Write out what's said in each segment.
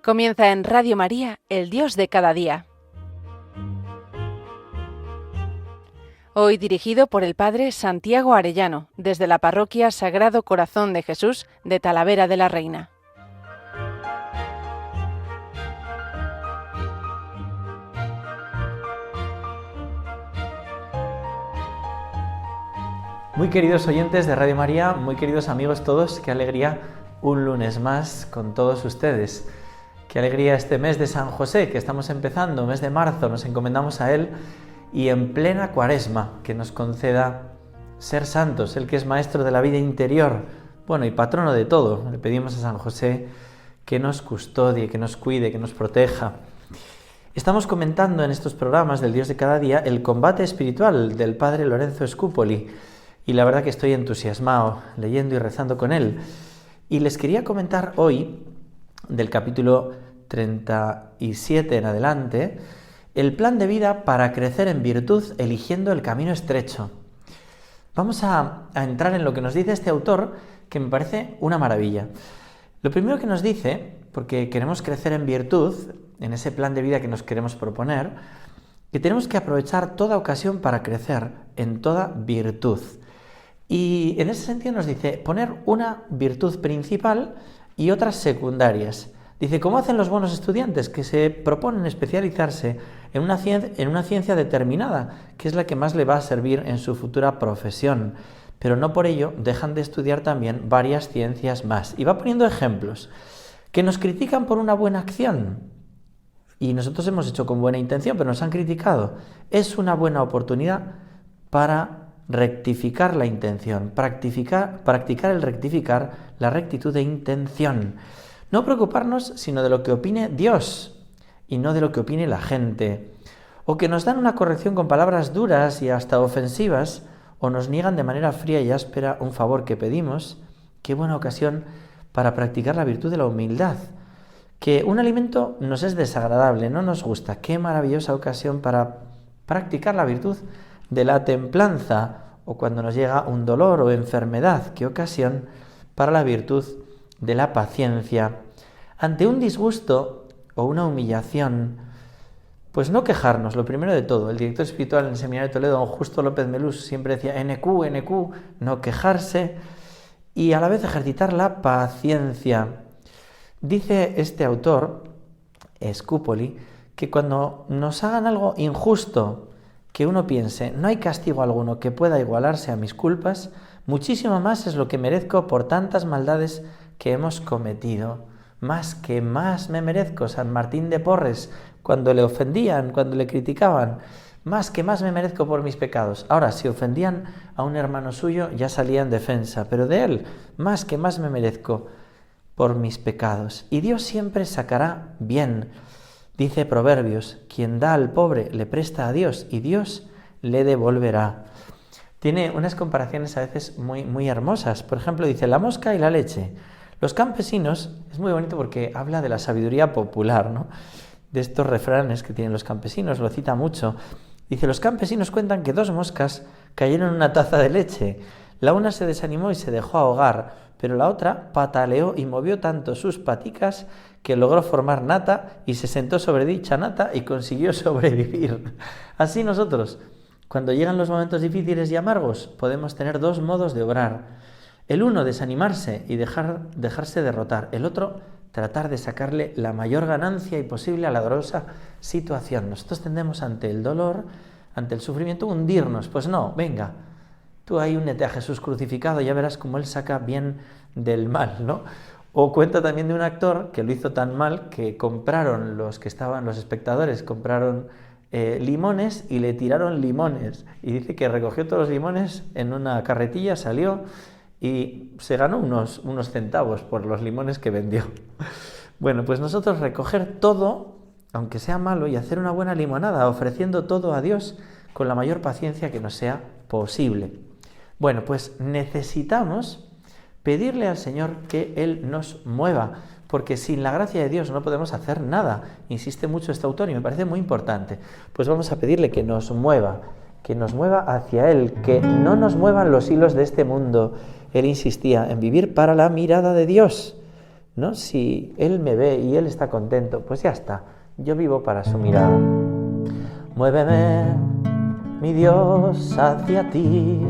Comienza en Radio María, el Dios de cada día. Hoy dirigido por el Padre Santiago Arellano, desde la Parroquia Sagrado Corazón de Jesús de Talavera de la Reina. Muy queridos oyentes de Radio María, muy queridos amigos todos, qué alegría un lunes más con todos ustedes. Qué alegría este mes de San José que estamos empezando, mes de marzo, nos encomendamos a Él y en plena Cuaresma que nos conceda ser santos, Él que es maestro de la vida interior, bueno y patrono de todo. Le pedimos a San José que nos custodie, que nos cuide, que nos proteja. Estamos comentando en estos programas del Dios de cada día el combate espiritual del Padre Lorenzo Scupoli y la verdad que estoy entusiasmado leyendo y rezando con él. Y les quería comentar hoy, del capítulo 37 en adelante, el plan de vida para crecer en virtud eligiendo el camino estrecho. Vamos a entrar en lo que nos dice este autor, que me parece una maravilla. Lo primero que nos dice, porque queremos crecer en virtud, en ese plan de vida que nos queremos proponer, que tenemos que aprovechar toda ocasión para crecer en toda virtud. Y en ese sentido nos dice poner una virtud principal y otras secundarias. Dice, ¿cómo hacen los buenos estudiantes que se proponen especializarse en una ciencia determinada, que es la que más le va a servir en su futura profesión? Pero no por ello dejan de estudiar también varias ciencias más. Y va poniendo ejemplos. Que nos critican por una buena acción. Y nosotros hemos hecho con buena intención, pero nos han criticado. Es una buena oportunidad para rectificar la intención, practicar el rectificar, la rectitud de intención. No preocuparnos sino de lo que opine Dios y no de lo que opine la gente. O que nos dan una corrección con palabras duras y hasta ofensivas, o nos niegan de manera fría y áspera un favor que pedimos. Qué buena ocasión para practicar la virtud de la humildad. Que un alimento nos es desagradable, no nos gusta. Qué maravillosa ocasión para practicar la virtud de la templanza, o cuando nos llega un dolor o enfermedad. Qué ocasión para la virtud de la paciencia. Ante un disgusto o una humillación, pues no quejarnos, lo primero de todo. El director espiritual en el Seminario de Toledo, don Justo López Melús, siempre decía NQ, no quejarse, y a la vez ejercitar la paciencia. Dice este autor, Scupoli, que cuando nos hagan algo injusto, que uno piense, no hay castigo alguno que pueda igualarse a mis culpas, muchísimo más es lo que merezco por tantas maldades que hemos cometido. Más me merezco. San Martín de Porres, cuando le ofendían, cuando le criticaban, más me merezco por mis pecados. Ahora, si ofendían a un hermano suyo, ya salía en defensa, pero de él, más me merezco por mis pecados. Y Dios siempre sacará bien. Dice Proverbios, quien da al pobre le presta a Dios y Dios le devolverá. Tiene unas comparaciones a veces muy hermosas. Por ejemplo, dice la mosca y la leche. Los campesinos, es muy bonito porque habla de la sabiduría popular, ¿no? De estos refranes que tienen los campesinos, lo cita mucho. Dice, los campesinos cuentan que 2 moscas cayeron en una taza de leche. La una se desanimó y se dejó ahogar, pero la otra pataleó y movió tanto sus paticas que logró formar nata y se sentó sobre dicha nata y consiguió sobrevivir. Así nosotros, cuando llegan los momentos difíciles y amargos, podemos tener 2 modos de obrar. El uno, desanimarse y dejarse derrotar. El otro, tratar de sacarle la mayor ganancia posible a la dolorosa situación. Nosotros tendemos ante el dolor, ante el sufrimiento, hundirnos. Pues no, venga, tú ahí únete a Jesús crucificado, ya verás cómo Él saca bien del mal, ¿no? O cuenta también de un actor que lo hizo tan mal que compraron los espectadores, compraron limones y le tiraron limones. Y dice que recogió todos los limones en una carretilla, salió y se ganó unos centavos por los limones que vendió. Bueno, pues nosotros recoger todo, aunque sea malo, y hacer una buena limonada, ofreciendo todo a Dios con la mayor paciencia que nos sea posible. Bueno, pues necesitamos pedirle al Señor que Él nos mueva, porque sin la gracia de Dios no podemos hacer nada. Insiste mucho este autor y me parece muy importante. Pues vamos a pedirle que nos mueva hacia Él, que no nos muevan los hilos de este mundo. Él insistía en vivir para la mirada de Dios, ¿no? Si Él me ve y Él está contento, pues ya está, yo vivo para su mirada. Muéveme, mi Dios, hacia ti,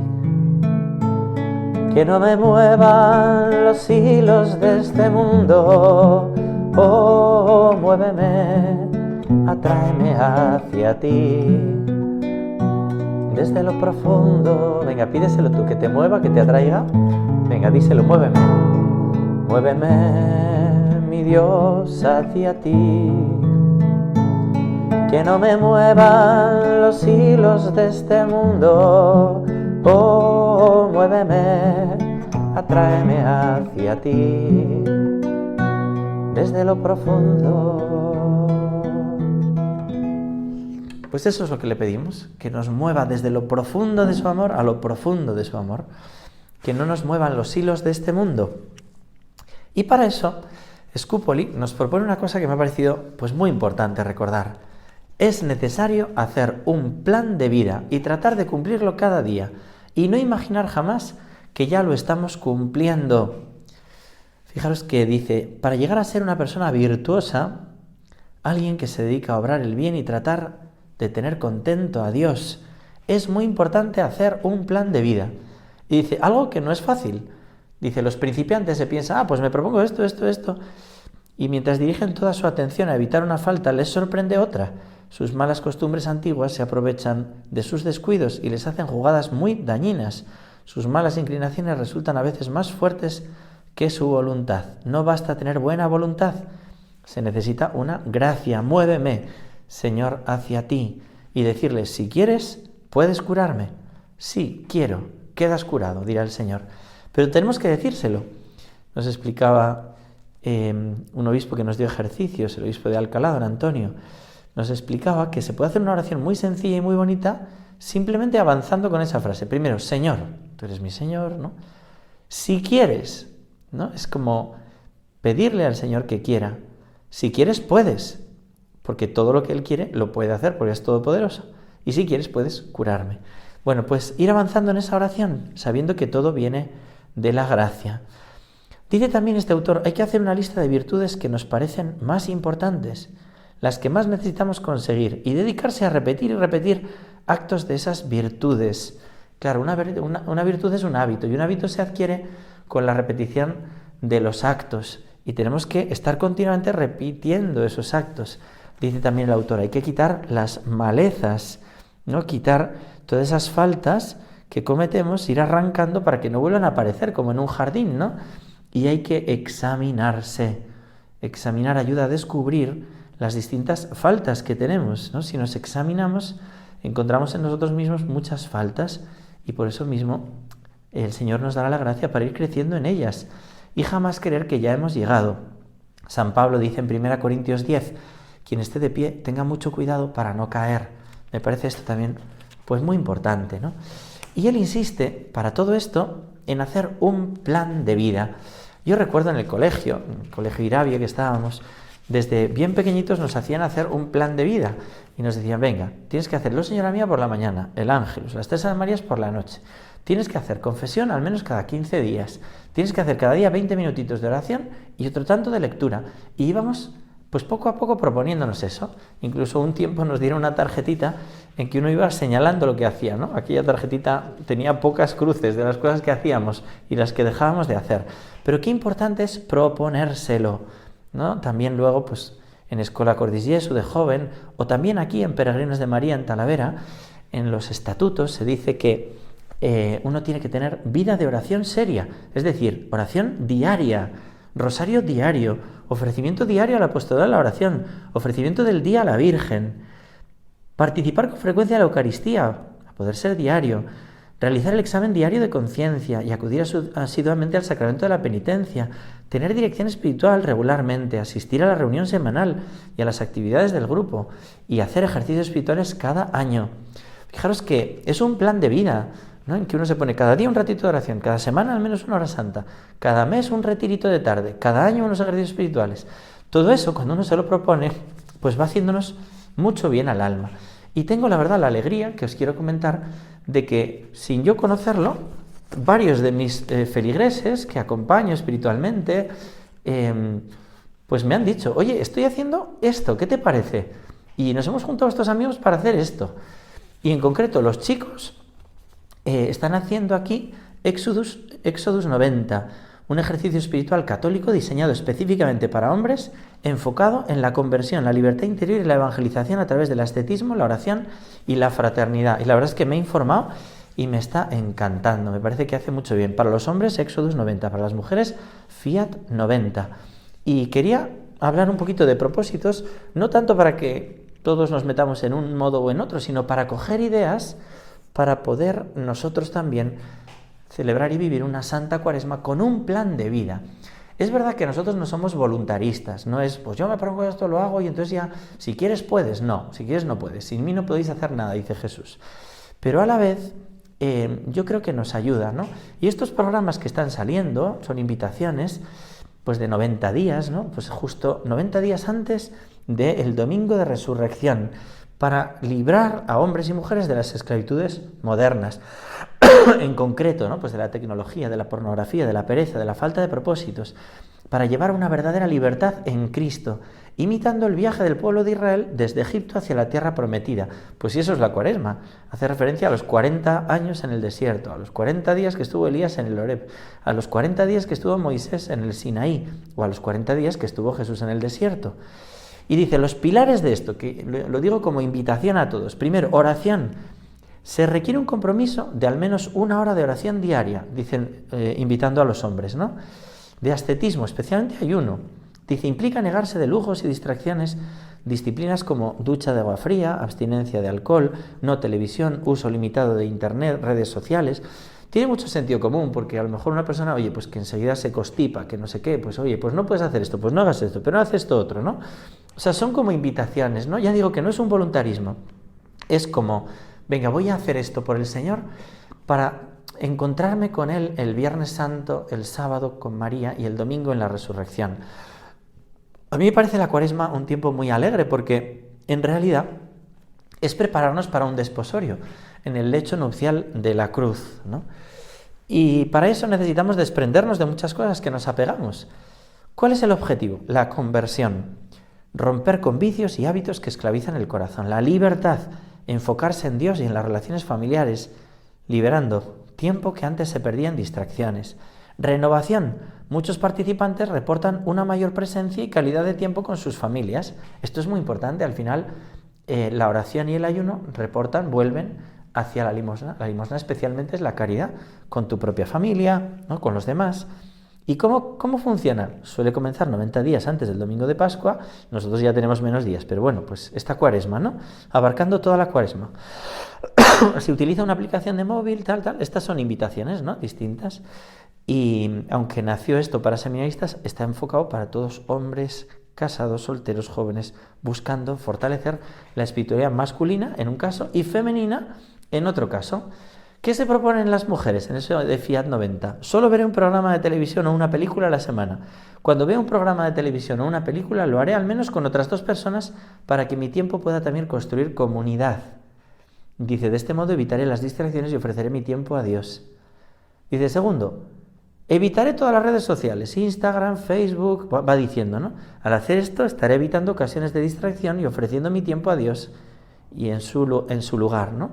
que no me muevan los hilos de este mundo. Oh, muéveme, atráeme hacia ti, desde lo profundo. Venga, pídeselo tú, que te mueva, que te atraiga. Venga, díselo, muéveme. Muéveme, mi Dios, hacia ti, que no me muevan los hilos de este mundo. Oh, muéveme, atráeme hacia ti, desde lo profundo. Pues eso es lo que le pedimos, que nos mueva desde lo profundo de su amor a lo profundo de su amor, que no nos muevan los hilos de este mundo. Y para eso, Scupoli nos propone una cosa que me ha parecido pues muy importante recordar. Es necesario hacer un plan de vida y tratar de cumplirlo cada día, y no imaginar jamás que ya lo estamos cumpliendo. Fijaros que dice, para llegar a ser una persona virtuosa, alguien que se dedica a obrar el bien y tratar de tener contento a Dios, es muy importante hacer un plan de vida. Y dice, algo que no es fácil. Dice, los principiantes se piensan, pues me propongo esto, y mientras dirigen toda su atención a evitar una falta, les sorprende otra. Sus malas costumbres antiguas se aprovechan de sus descuidos y les hacen jugadas muy dañinas. Sus malas inclinaciones resultan a veces más fuertes que su voluntad. No basta tener buena voluntad, se necesita una gracia. Muéveme, Señor, hacia ti, y decirle, si quieres, puedes curarme. Sí, quiero, quedas curado, dirá el Señor. Pero tenemos que decírselo. Nos explicaba un obispo que nos dio ejercicios, el obispo de Alcalá, don Antonio, nos explicaba que se puede hacer una oración muy sencilla y muy bonita simplemente avanzando con esa frase. Primero, Señor, tú eres mi Señor, ¿no? Si quieres, ¿no? Es como pedirle al Señor que quiera. Si quieres, puedes, porque todo lo que Él quiere lo puede hacer, porque es todopoderoso. Y si quieres, puedes curarme. Bueno, pues ir avanzando en esa oración, sabiendo que todo viene de la gracia. Dice también este autor, hay que hacer una lista de virtudes que nos parecen más importantes, las que más necesitamos conseguir, y dedicarse a repetir y repetir actos de esas virtudes. Claro, una virtud es un hábito, y un hábito se adquiere con la repetición de los actos, y tenemos que estar continuamente repitiendo esos actos. Dice también el autor, hay que quitar las malezas, ¿no? Quitar todas esas faltas que cometemos, ir arrancando para que no vuelvan a aparecer, como en un jardín, ¿no? Y hay que examinarse. Examinar ayuda a descubrir las distintas faltas que tenemos, ¿no? Si nos examinamos, encontramos en nosotros mismos muchas faltas, y por eso mismo el Señor nos dará la gracia para ir creciendo en ellas y jamás creer que ya hemos llegado. San Pablo dice en 1 Corintios 10, quien esté de pie tenga mucho cuidado para no caer. Me parece esto también pues muy importante, ¿no? Y él insiste para todo esto en hacer un plan de vida. Yo recuerdo en el colegio Irabia que estábamos, desde bien pequeñitos nos hacían hacer un plan de vida y nos decían, venga, tienes que hacerlo Señora Mía por la mañana, el Ángelus, las 3 Ave Marías por la noche, tienes que hacer confesión al menos cada 15 días, tienes que hacer cada día 20 minutitos de oración y otro tanto de lectura. Y íbamos pues poco a poco proponiéndonos eso. Incluso un tiempo nos dieron una tarjetita en que uno iba señalando lo que hacía, ¿no? Aquella tarjetita tenía pocas cruces de las cosas que hacíamos y las que dejábamos de hacer. Pero qué importante es proponérselo, ¿no? También luego, pues en Escola Cordis Jesu de joven, o también aquí en Peregrinos de María en Talavera, en los estatutos se dice que uno tiene que tener vida de oración seria, es decir, oración diaria, rosario diario, ofrecimiento diario al apostolado de la oración, ofrecimiento del día a la Virgen, participar con frecuencia en la Eucaristía, a poder ser diario, realizar el examen diario de conciencia y acudir asiduamente al sacramento de la penitencia, tener dirección espiritual regularmente, asistir a la reunión semanal y a las actividades del grupo y hacer ejercicios espirituales cada año. Fijaros que es un plan de vida, ¿no? En que uno se pone cada día un ratito de oración, cada semana al menos una hora santa, cada mes un retirito de tarde, cada año unos ejercicios espirituales. Todo eso, cuando uno se lo propone, pues va haciéndonos mucho bien al alma. Y tengo la verdad la alegría, que os quiero comentar, de que sin yo conocerlo, varios de mis feligreses que acompaño espiritualmente, pues me han dicho, oye, estoy haciendo esto, ¿qué te parece? Y nos hemos juntado a estos amigos para hacer esto. Y en concreto los chicos están haciendo aquí Éxodus 90, un ejercicio espiritual católico diseñado específicamente para hombres, enfocado en la conversión, la libertad interior y la evangelización a través del ascetismo, la oración y la fraternidad. Y la verdad es que me he informado y me está encantando, me parece que hace mucho bien. Para los hombres, Éxodus 90, para las mujeres, Fiat 90. Y quería hablar un poquito de propósitos, no tanto para que todos nos metamos en un modo o en otro, sino para coger ideas para poder nosotros también celebrar y vivir una santa cuaresma con un plan de vida. Es verdad que nosotros no somos voluntaristas, no es, pues yo me propongo esto, lo hago y entonces ya, si quieres puedes, no, si quieres no puedes, sin mí no podéis hacer nada, dice Jesús. Pero a la vez, yo creo que nos ayuda, ¿no? Y estos programas que están saliendo son invitaciones, pues de 90 días, ¿no? Pues justo 90 días antes del domingo de resurrección, para librar a hombres y mujeres de las esclavitudes modernas, en concreto, ¿no? Pues de la tecnología, de la pornografía, de la pereza, de la falta de propósitos, para llevar una verdadera libertad en Cristo, imitando el viaje del pueblo de Israel desde Egipto hacia la tierra prometida. Pues si eso es la cuaresma, hace referencia a los 40 años en el desierto, a los 40 días que estuvo Elías en el Horeb, a los 40 días que estuvo Moisés en el Sinaí, o a los 40 días que estuvo Jesús en el desierto. Y dice, los pilares de esto, que lo digo como invitación a todos. Primero, oración. Se requiere un compromiso de al menos 1 hora de oración diaria, dicen, invitando a los hombres, ¿no? De ascetismo, especialmente ayuno. Dice, implica negarse de lujos y distracciones, disciplinas como ducha de agua fría, abstinencia de alcohol, no televisión, uso limitado de internet, redes sociales. Tiene mucho sentido común, porque a lo mejor una persona, oye, pues que enseguida se constipa, que no sé qué, pues oye, pues no puedes hacer esto, pues no hagas esto, pero no haces esto otro, ¿no? O sea, son como invitaciones, ¿no? Ya digo que no es un voluntarismo, es como, venga, voy a hacer esto por el Señor para encontrarme con Él el Viernes Santo, el sábado con María y el domingo en la resurrección. A mí me parece la cuaresma un tiempo muy alegre, porque en realidad es prepararnos para un desposorio en el lecho nupcial de la cruz, ¿no? Y para eso necesitamos desprendernos de muchas cosas que nos apegamos. ¿Cuál es el objetivo? La conversión. Romper con vicios y hábitos que esclavizan el corazón. La libertad, enfocarse en Dios y en las relaciones familiares, liberando tiempo que antes se perdía en distracciones. Renovación. Muchos participantes reportan una mayor presencia y calidad de tiempo con sus familias. Esto es muy importante. Al final, la oración y el ayuno vuelven hacia la limosna. La limosna especialmente es la caridad con tu propia familia, ¿no? Con los demás. ¿Y cómo funciona? Suele comenzar 90 días antes del domingo de Pascua. Nosotros ya tenemos menos días, pero bueno, pues esta cuaresma, ¿no? Abarcando toda la cuaresma. Se utiliza una aplicación de móvil, tal. Estas son invitaciones, ¿no? Distintas. Y aunque nació esto para seminaristas, está enfocado para todos hombres casados, solteros, jóvenes, buscando fortalecer la espiritualidad masculina en un caso y femenina en otro caso. ¿Qué se proponen las mujeres en eso de Fiat 90? Solo veré un programa de televisión o una película a la semana. Cuando vea un programa de televisión o una película, lo haré al menos con otras 2 personas para que mi tiempo pueda también construir comunidad. Dice, de este modo evitaré las distracciones y ofreceré mi tiempo a Dios. Dice, segundo, evitaré todas las redes sociales, Instagram, Facebook, va diciendo, ¿no? Al hacer esto estaré evitando ocasiones de distracción y ofreciendo mi tiempo a Dios y en su lugar, ¿no?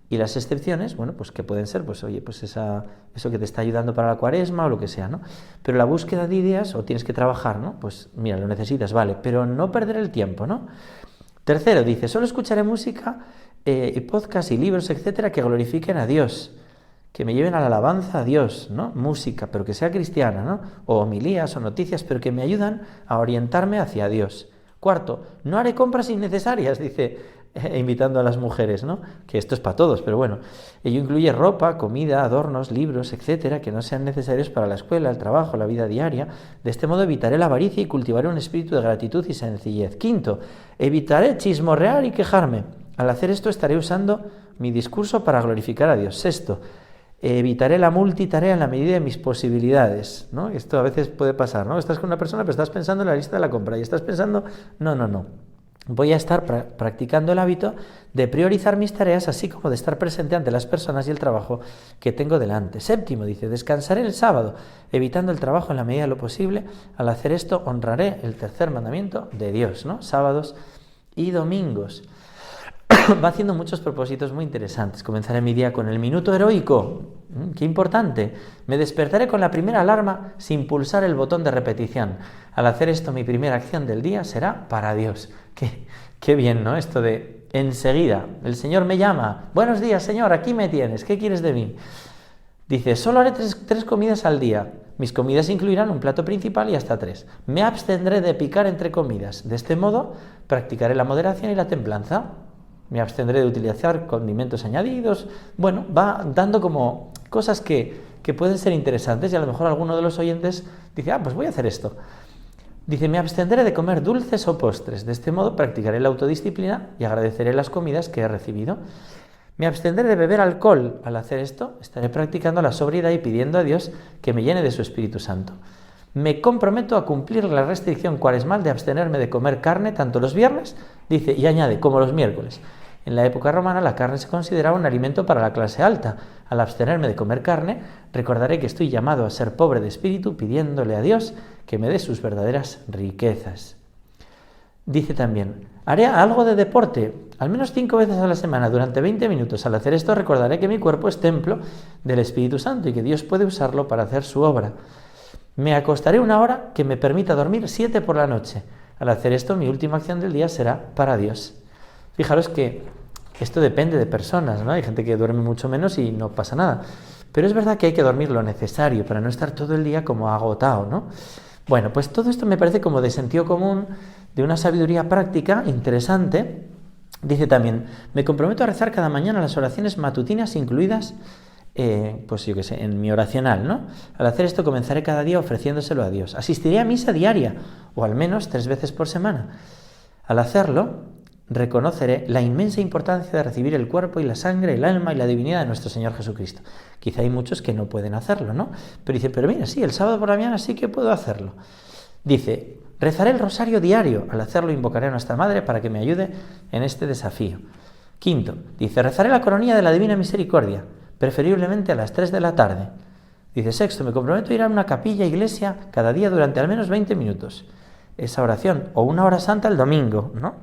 Y las excepciones, bueno, pues que pueden ser, pues oye, pues eso que te está ayudando para la cuaresma o lo que sea, ¿no? Pero la búsqueda de ideas, o tienes que trabajar, ¿no? Pues mira, lo necesitas, vale, pero no perder el tiempo, ¿no? Tercero, dice, solo escucharé música, podcast y libros, etcétera, que glorifiquen a Dios, que me lleven a la alabanza a Dios, ¿no? Música, pero que sea cristiana, ¿no? O homilías o noticias, pero que me ayudan a orientarme hacia Dios. Cuarto, no haré compras innecesarias, dice, invitando a las mujeres, ¿no? Que esto es para todos, pero bueno, ello incluye ropa, comida, adornos, libros, etcétera, que no sean necesarios para la escuela, el trabajo, la vida diaria. De este modo evitaré la avaricia y cultivaré un espíritu de gratitud y sencillez. Quinto, evitaré chismorrear y quejarme. Al hacer esto estaré usando mi discurso para glorificar a Dios. Sexto, evitaré la multitarea en la medida de mis posibilidades, ¿no? Esto a veces puede pasar, ¿no? Estás con una persona pero estás pensando en la lista de la compra y estás pensando, no. voy a estar practicando el hábito de priorizar mis tareas, así como de estar presente ante las personas y el trabajo que tengo delante. Séptimo, dice, descansaré el sábado, evitando el trabajo en la medida de lo posible. Al hacer esto, honraré el tercer mandamiento de Dios, ¿no? Sábados y domingos. Va haciendo muchos propósitos muy interesantes. Comenzaré mi día con el minuto heroico. ¡Qué importante! Me despertaré con la primera alarma sin pulsar el botón de repetición. Al hacer esto, mi primera acción del día será para Dios. Qué bien, ¿no? Esto de enseguida, el Señor me llama. Buenos días, Señor, aquí me tienes. ¿Qué quieres de mí? Dice, solo haré tres comidas al día. Mis comidas incluirán un plato principal y hasta 3. Me abstendré de picar entre comidas. De este modo, practicaré la moderación y la templanza. Me abstendré de utilizar condimentos añadidos. Bueno, va dando como cosas que pueden ser interesantes y a lo mejor alguno de los oyentes dice, pues voy a hacer esto. Dice, me abstendré de comer dulces o postres. De este modo practicaré la autodisciplina y agradeceré las comidas que he recibido. Me abstendré de beber alcohol. Al hacer esto, estaré practicando la sobriedad y pidiendo a Dios que me llene de su Espíritu Santo. Me comprometo a cumplir la restricción cuaresmal de abstenerme de comer carne tanto los viernes, dice, y añade, como los miércoles. En la época romana la carne se consideraba un alimento para la clase alta. Al abstenerme de comer carne, recordaré que estoy llamado a ser pobre de espíritu, pidiéndole a Dios que me dé sus verdaderas riquezas. Dice también, haré algo de deporte, al menos 5 veces a la semana, durante 20 minutos. Al hacer esto recordaré que mi cuerpo es templo del Espíritu Santo y que Dios puede usarlo para hacer su obra. Me acostaré 1 hora que me permita dormir 7 por la noche. Al hacer esto, mi última acción del día será para Dios. Fijaros que esto depende de personas, ¿no? Hay gente que duerme mucho menos y no pasa nada. Pero es verdad que hay que dormir lo necesario para no estar todo el día como agotado, ¿no? Bueno, pues todo esto me parece como de sentido común, de una sabiduría práctica interesante. Dice también, me comprometo a rezar cada mañana las oraciones matutinas incluidas pues yo qué sé, en mi oracional, ¿no? Al hacer esto comenzaré cada día ofreciéndoselo a Dios. Asistiré a misa diaria, o al menos 3 veces por semana. Al hacerlo, reconoceré la inmensa importancia de recibir el cuerpo y la sangre, el alma y la divinidad de nuestro Señor Jesucristo. Quizá hay muchos que no pueden hacerlo, ¿no? Pero dice, pero mira, sí, el sábado por la mañana sí que puedo hacerlo. Dice, rezaré el rosario diario. Al hacerlo invocaré a nuestra Madre para que me ayude en este desafío. Quinto, dice, rezaré la coronilla de la Divina Misericordia, preferiblemente a las 3 de la tarde. Dice, sexto, me comprometo a ir a una capilla, iglesia, cada día durante al menos 20 minutos. Esa oración, o una hora santa el domingo, ¿no?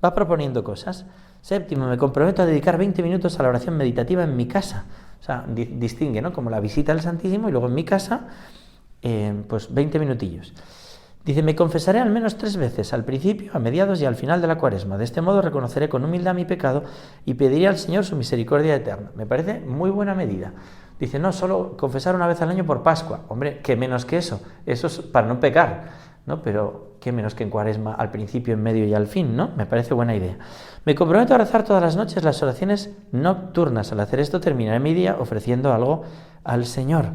Va proponiendo cosas. Séptimo, me comprometo a dedicar 20 minutos a la oración meditativa en mi casa. O sea, distingue, ¿no? Como la visita al Santísimo y luego en mi casa, pues 20 minutillos. Dice, me confesaré al menos 3 veces, al principio, a mediados y al final de la Cuaresma. De este modo reconoceré con humildad mi pecado y pediré al Señor su misericordia eterna. Me parece muy buena medida. Dice, no, solo confesar una vez al año por Pascua. Hombre, qué menos que eso. Eso es para no pecar, ¿no? Pero qué menos que en Cuaresma, al principio, en medio y al fin, ¿no? Me parece buena idea. Me comprometo a rezar todas las noches las oraciones nocturnas. Al hacer esto terminaré mi día ofreciendo algo al Señor,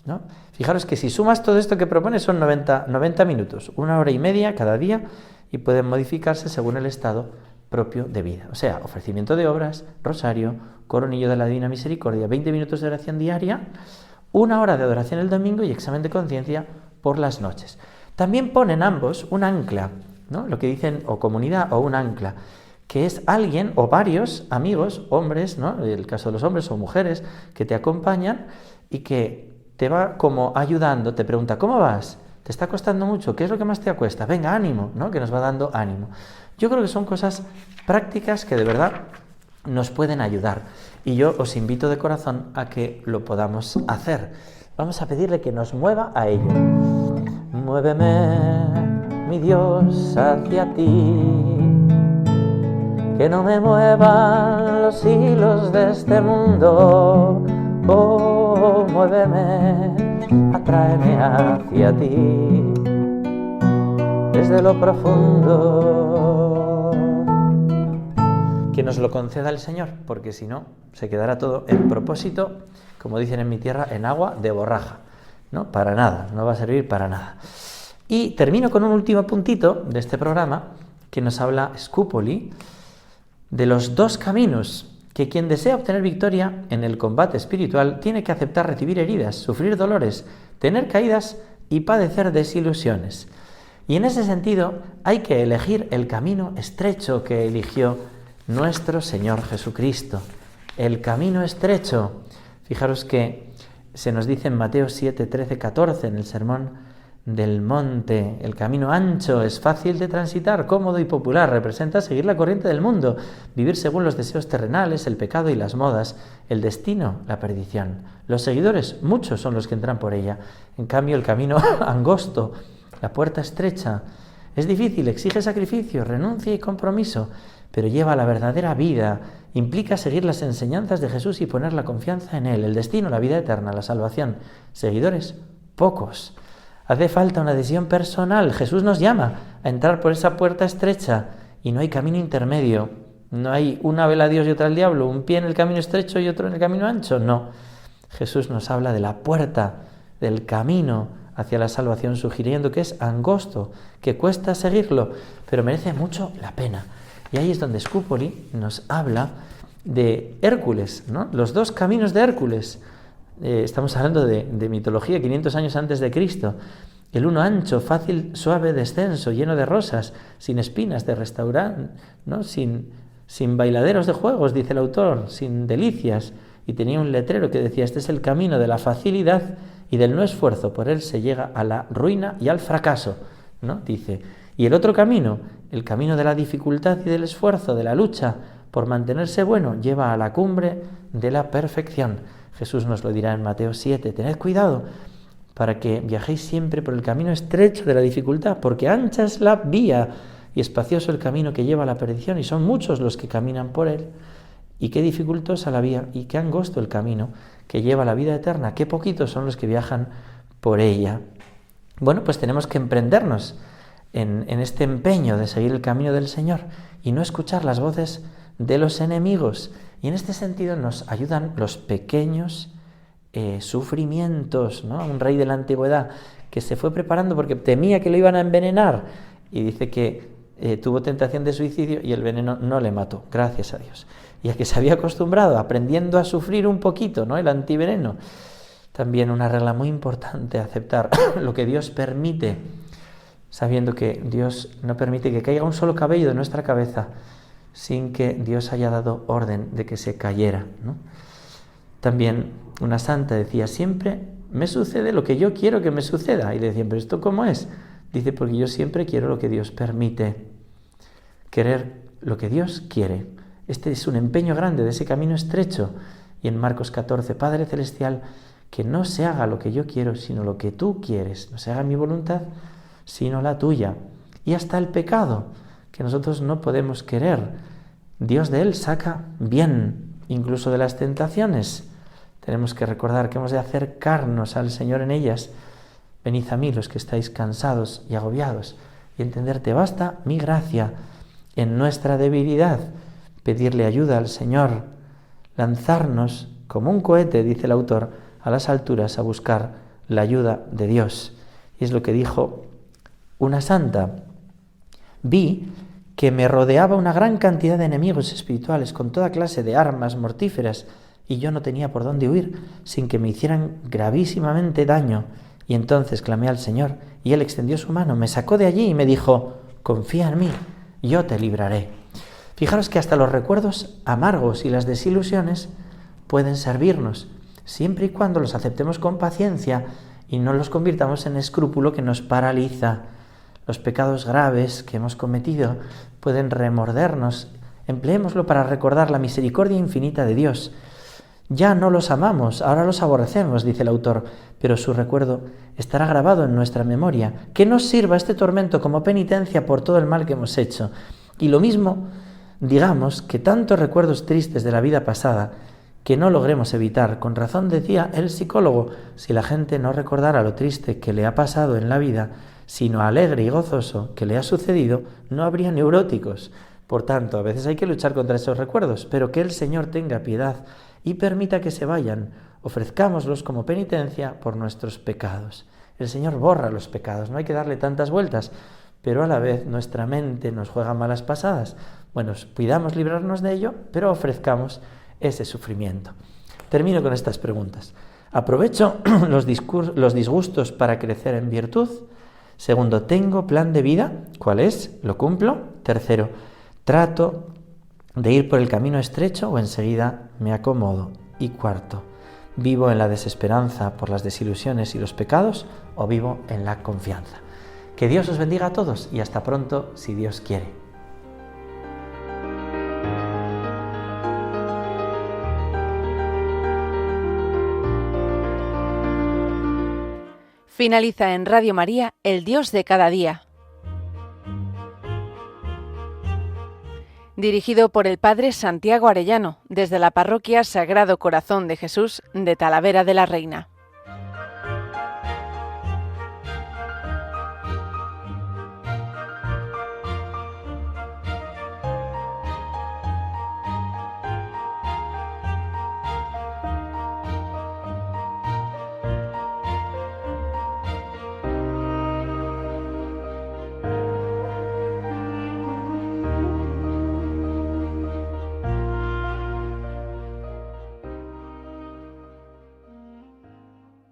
¿no? Fijaros que si sumas todo esto que propone son 90 minutos, 1 hora y media cada día, y pueden modificarse según el estado propio de vida. O sea, ofrecimiento de obras, rosario, coronillo de la Divina Misericordia, 20 minutos de oración diaria, 1 hora de adoración el domingo y examen de conciencia por las noches. También ponen ambos un ancla, ¿no? Lo que dicen o comunidad o un ancla, que es alguien o varios amigos, hombres, ¿no? En el caso de los hombres o mujeres, que te acompañan y que te va como ayudando, te pregunta, ¿cómo vas? ¿Te está costando mucho? ¿Qué es lo que más te cuesta? Venga, ánimo, ¿no? Que nos va dando ánimo. Yo creo que son cosas prácticas que de verdad nos pueden ayudar. Y yo os invito de corazón a que lo podamos hacer. Vamos a pedirle que nos mueva a ello. Muéveme, mi Dios, hacia ti. Que no me muevan los hilos de este mundo. Oh, muéveme, atráeme hacia ti, desde lo profundo. Que nos lo conceda el Señor, porque si no, se quedará todo en propósito, como dicen en mi tierra, en agua de borraja, ¿no? Para nada, no va a servir para nada. Y termino con un último puntito de este programa, que nos habla Scupoli, de los 2 caminos que quien desea obtener victoria en el combate espiritual tiene que aceptar recibir heridas, sufrir dolores, tener caídas y padecer desilusiones. Y en ese sentido hay que elegir el camino estrecho que eligió nuestro Señor Jesucristo. El camino estrecho. Fijaros que se nos dice en Mateo 7, 13, 14, en el Sermón del Monte, el camino ancho es fácil de transitar, cómodo y popular, representa seguir la corriente del mundo, vivir según los deseos terrenales, el pecado y las modas, el destino, la perdición. Los seguidores, muchos son los que entran por ella. En cambio, el camino angosto, la puerta estrecha, es difícil, exige sacrificio, renuncia y compromiso, pero lleva a la verdadera vida, implica seguir las enseñanzas de Jesús y poner la confianza en Él, el destino, la vida eterna, la salvación. Seguidores, pocos. Hace falta una decisión personal. Jesús nos llama a entrar por esa puerta estrecha y no hay camino intermedio. No hay una vela a Dios y otra al diablo, un pie en el camino estrecho y otro en el camino ancho. No. Jesús nos habla de la puerta, del camino hacia la salvación, sugiriendo que es angosto, que cuesta seguirlo, pero merece mucho la pena. Y ahí es donde Scupoli nos habla de Hércules, ¿no? Los dos caminos de Hércules. Estamos hablando de mitología, 500 años antes de Cristo. El uno ancho, fácil, suave descenso, lleno de rosas, sin espinas de restaurante, ¿no? Sin bailaderos de juegos, dice el autor, sin delicias. Y tenía un letrero que decía: este es el camino de la facilidad y del no esfuerzo, por él se llega a la ruina y al fracaso, ¿no? Dice. Y el otro camino, el camino de la dificultad y del esfuerzo, de la lucha por mantenerse bueno, lleva a la cumbre de la perfección. Jesús nos lo dirá en Mateo 7. Tened cuidado para que viajéis siempre por el camino estrecho de la dificultad, porque ancha es la vía y espacioso el camino que lleva a la perdición, y son muchos los que caminan por él. Y qué dificultosa la vía y qué angosto el camino que lleva a la vida eterna. Qué poquitos son los que viajan por ella. Bueno, pues tenemos que emprendernos en este empeño de seguir el camino del Señor y no escuchar las voces de los enemigos. Y en este sentido nos ayudan los pequeños sufrimientos, ¿no? Un rey de la antigüedad que se fue preparando porque temía que lo iban a envenenar y dice que tuvo tentación de suicidio y el veneno no le mató, gracias a Dios. Y a que se había acostumbrado, aprendiendo a sufrir un poquito, ¿no? El antiveneno. También una regla muy importante, aceptar lo que Dios permite, sabiendo que Dios no permite que caiga un solo cabello de nuestra cabeza sin que Dios haya dado orden de que se cayera, ¿no? También una santa decía: siempre me sucede lo que yo quiero que me suceda. Y le decían: ¿pero esto cómo es? Dice: porque yo siempre quiero lo que Dios permite. Querer lo que Dios quiere. Este es un empeño grande de ese camino estrecho. Y en Marcos 14, Padre Celestial, que no se haga lo que yo quiero, sino lo que tú quieres. No se haga mi voluntad, sino la tuya. Y hasta el pecado, que nosotros no podemos querer. Dios de él saca bien, incluso de las tentaciones. Tenemos que recordar que hemos de acercarnos al Señor en ellas. Venid a mí los que estáis cansados y agobiados, y entender: te basta mi gracia. En nuestra debilidad, pedirle ayuda al Señor, lanzarnos como un cohete, dice el autor, a las alturas a buscar la ayuda de Dios. Y es lo que dijo una santa: vi que me rodeaba una gran cantidad de enemigos espirituales con toda clase de armas mortíferas y yo no tenía por dónde huir sin que me hicieran gravísimamente daño. Y entonces clamé al Señor y Él extendió su mano, me sacó de allí y me dijo: confía en mí, yo te libraré. Fijaros que hasta los recuerdos amargos y las desilusiones pueden servirnos, siempre y cuando los aceptemos con paciencia y no los convirtamos en escrúpulo que nos paraliza. Los pecados graves que hemos cometido pueden remordernos. Empleémoslo para recordar la misericordia infinita de Dios. Ya no los amamos, ahora los aborrecemos, dice el autor, pero su recuerdo estará grabado en nuestra memoria. Que nos sirva este tormento como penitencia por todo el mal que hemos hecho. Y lo mismo, digamos, que tantos recuerdos tristes de la vida pasada que no logremos evitar. Con razón decía el psicólogo: si la gente no recordara lo triste que le ha pasado en la vida, sino alegre y gozoso que le ha sucedido, no habría neuróticos. Por tanto, a veces hay que luchar contra esos recuerdos, pero que el Señor tenga piedad y permita que se vayan. Ofrezcámoslos como penitencia por nuestros pecados. El Señor borra los pecados, no hay que darle tantas vueltas, pero a la vez nuestra mente nos juega malas pasadas. Bueno, pidamos librarnos de ello, pero ofrezcamos ese sufrimiento. Termino con estas preguntas. ¿Aprovecho los disgustos para crecer en virtud? Segundo, ¿tengo plan de vida? ¿Cuál es? ¿Lo cumplo? Tercero, ¿trato de ir por el camino estrecho o enseguida me acomodo? Y cuarto, ¿vivo en la desesperanza por las desilusiones y los pecados o vivo en la confianza? Que Dios os bendiga a todos y hasta pronto, si Dios quiere. Finaliza en Radio María, El Dios de cada día. Dirigido por el Padre Santiago Arellano, desde la Parroquia Sagrado Corazón de Jesús de Talavera de la Reina.